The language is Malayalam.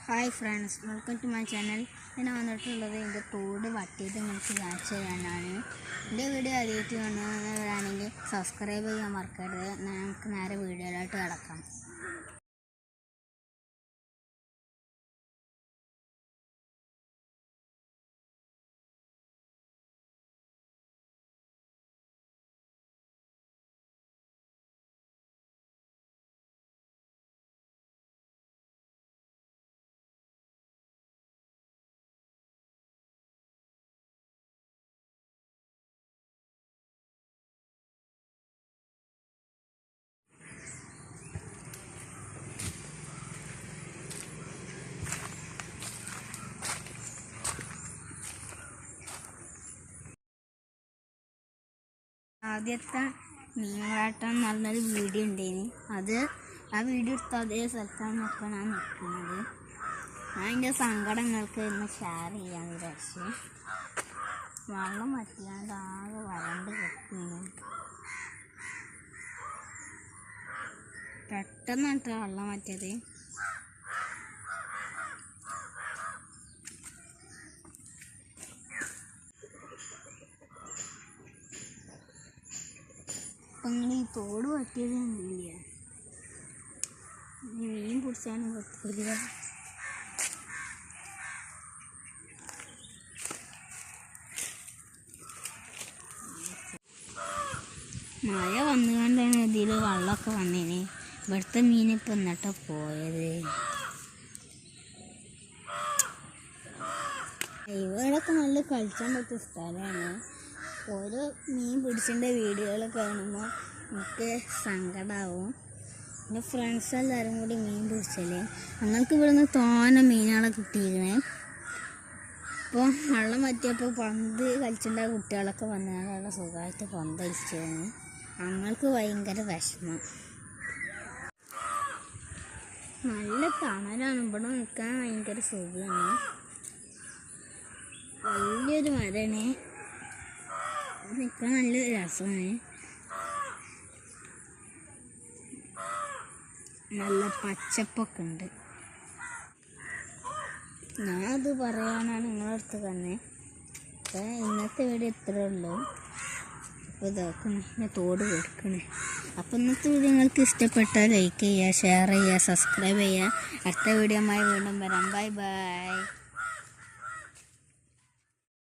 Hi friends, welcome to my channel. ഞാൻ വന്നിട്ടുള്ളത് എൻ്റെ തോട് വട്ടിയിട്ട് നിങ്ങൾക്ക് കാണിച്ചു തരാനാണ്. എൻ്റെ വീഡിയോ ആദ്യമായിട്ട് കാണുന്നവരാണെങ്കിൽ സബ്സ്ക്രൈബ് ചെയ്യാൻ മറക്കരുത്. നമുക്ക് നേരെ വീഡിയോയിലോട്ട് കിടക്കാം. ആദ്യത്തെ മീൻവെട്ടം എന്ന് പറഞ്ഞൊരു വീഡിയോ ഉണ്ടായിന്. ആ വീഡിയോ എടുത്ത അതേ സ്ഥലത്താണ് ഇപ്പോൾ ഞാൻ നിൽക്കുന്നത്. ഞാൻ എൻ്റെ സങ്കടങ്ങൾക്ക് ഇന്ന് ഷെയർ ചെയ്യാൻ വിചാരിച്ചു. വെള്ളം വറ്റിയാണ്ട് ആകെ വരണ്ട് കിടക്കുന്നു. പെട്ടെന്നിട്ട് വെള്ളം വറ്റിയത്. അപ്പം നിങ്ങൾ ഈ തോട് പറ്റിയത് കണ്ടില്ല. മീൻ പിടിച്ചാലും പറ്റില്ല. മഴ വന്നുകൊണ്ടാണ് ഇതിൽ വെള്ളമൊക്കെ വന്നേന്. ഇവിടുത്തെ മീനിപ്പോൾ എന്നിട്ടാ പോയത്. ഇവിടെയൊക്കെ നല്ല കളിച്ചാൻ പറ്റിയ സ്ഥലമാണ്. ഓരോ മീൻ പിടിച്ചതിൻ്റെ വീഡിയോകൾ കാണുമ്പോൾ എനിക്ക് സങ്കടമാവും. എൻ്റെ ഫ്രണ്ട്സ് എല്ലാവരും കൂടി മീൻ പിടിച്ചല്ലേ. ഞങ്ങൾക്ക് ഇവിടുന്ന് തോനെ മീനുകളെ കിട്ടിയിരുന്നേ. അപ്പോൾ വെള്ളം പറ്റിയപ്പോൾ പന്ത് കളിച്ചിട്ടുണ്ടായ കുട്ടികളൊക്കെ വന്നതിനുള്ള സുഖമായിട്ട് പന്ത് കളിച്ചിരുന്നു. ഞങ്ങൾക്ക് ഭയങ്കര വിഷമം. നല്ല തണലാണ്. ഇവിടെ നിൽക്കാൻ ഭയങ്കര സുഖമാണ്. വലിയൊരു മരമാണ്. നിൽക്കാൻ നല്ല രസമാണ്. നല്ല പച്ചപ്പൊക്കെ ഉണ്ട്. ഞാനത് പറയാനാണ് നിങ്ങളുടെ അടുത്ത് തന്നെ. അപ്പം ഇന്നത്തെ വീഡിയോ ഇത്രേ ഉള്ളൂ. അപ്പോൾ ഇതാക്കണേ, ഞാൻ തോട് കൊടുക്കണേ. അപ്പോൾ ഇന്നത്തെ വീഡിയോ നിങ്ങൾക്ക് ഇഷ്ടപ്പെട്ടാൽ ലൈക്ക് ചെയ്യുക, ഷെയർ ചെയ്യുക, സബ്സ്ക്രൈബ് ചെയ്യുക. അടുത്ത വീഡിയോയുമായി വീണ്ടും വരാം. Bye bye.